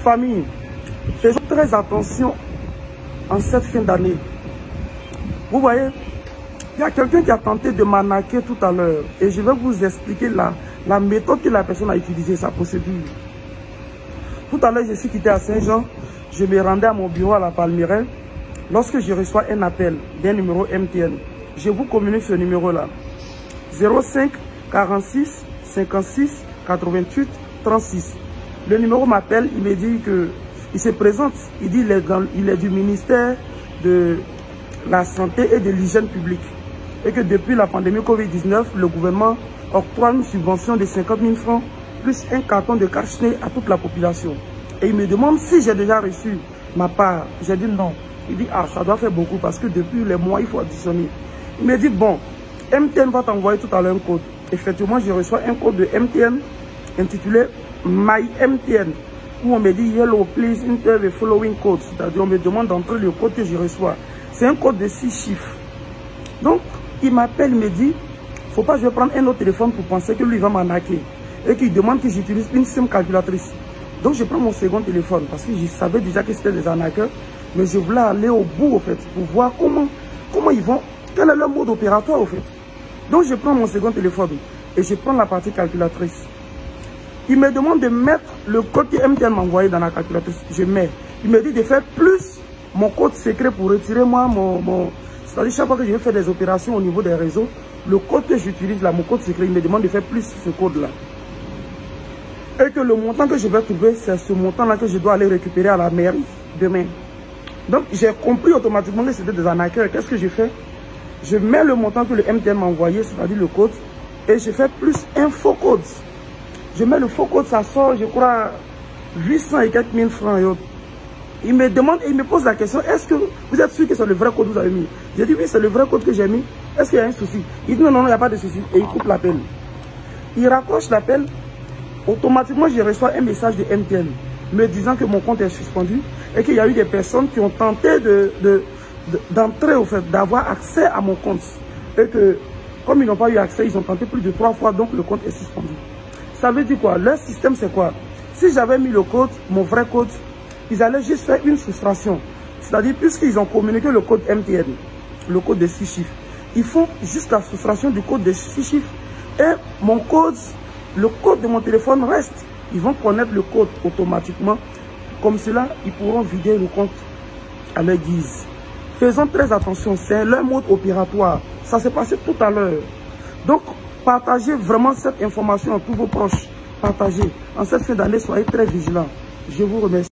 famille, faisons très attention en cette fin d'année. Vous voyez, il y a quelqu'un qui a tenté de m'arnaquer tout à l'heure. Et je vais vous expliquer la méthode que la personne a utilisée, sa procédure. Tout à l'heure, je suis quitté à Saint-Jean. Je me rendais à mon bureau à la Palmeraie. Lorsque je reçois un appel d'un numéro MTN, je vous communique ce numéro-là. 05 46 56 88 36. Le numéro m'appelle, il me dit que il se présente, il dit il est du ministère de la Santé et de l'Hygiène publique. Et que depuis la pandémie Covid-19, le gouvernement octroie une subvention de 50 000 francs plus un carton de Karch-Ney à toute la population. Et il me demande si j'ai déjà reçu ma part. J'ai dit non. Il dit, ah, ça doit faire beaucoup parce que depuis les mois, il faut additionner. Il me dit, bon, MTN va t'envoyer tout à l'heure un code. Effectivement, je reçois un code de MTN intitulé My MTN, où on me dit, Hello, please enter the following code. C'est-à-dire, on me demande d'entrer le code que je reçois. C'est un code de 6 chiffres. Donc, il m'appelle, il me dit, faut pas que je prenne un autre téléphone pour penser que lui va m'arnaquer. Et qu'il demande que j'utilise une SIM calculatrice. Donc, je prends mon second téléphone parce que je savais déjà que c'était des arnaqueurs. Mais je voulais aller au bout, au fait, pour voir comment ils vont, quel est leur mode opératoire, au fait. Donc, je prends mon second téléphone et je prends la partie calculatrice. Il me demande de mettre le code que MTN m'a envoyé dans la calculatrice. Je mets. Il me dit de faire plus mon code secret pour retirer moi mon... C'est-à-dire, chaque fois que je vais faire des opérations au niveau des réseaux, le code que j'utilise là, mon code secret, il me demande de faire plus ce code-là. Et que le montant que je vais trouver, c'est ce montant-là que je dois aller récupérer à la mairie demain. Donc, j'ai compris automatiquement que c'était des arnaqueurs. Qu'est-ce que je fais? Je mets le montant que le MTN m'a envoyé, c'est-à-dire le code, et je fais plus un faux code. Je mets le faux code, ça sort, je crois, 800 et quelques mille francs et autres. Il me demande, et il me pose la question, est-ce que vous êtes sûr que c'est le vrai code que vous avez mis? J'ai dit, oui, c'est le vrai code que j'ai mis. Est-ce qu'il y a un souci? Il dit, non, non, il n'y a pas de souci. Et il coupe l'appel. Il raccroche l'appel. Automatiquement, je reçois un message de MTN me disant que mon compte est suspendu et qu'il y a eu des personnes qui ont tenté d'entrer, au fait, d'avoir accès à mon compte. Et que, comme ils n'ont pas eu accès, ils ont tenté plus de 3 fois, donc le compte est suspendu. Ça veut dire quoi? Leur système, c'est quoi? Si j'avais mis le code, mon vrai code, ils allaient juste faire une soustraction. C'est-à-dire, puisqu'ils ont communiqué le code MTN, le code de 6 chiffres, ils font juste la soustraction du code de 6 chiffres et mon code, le code de mon téléphone reste. Ils vont connaître le code automatiquement. Comme cela, ils pourront vider le compte à leur guise. Faisons très attention, c'est leur mode opératoire. Ça s'est passé tout à l'heure. Donc, partagez vraiment cette information à tous vos proches. Partagez. En cette fin d'année, soyez très vigilants. Je vous remercie.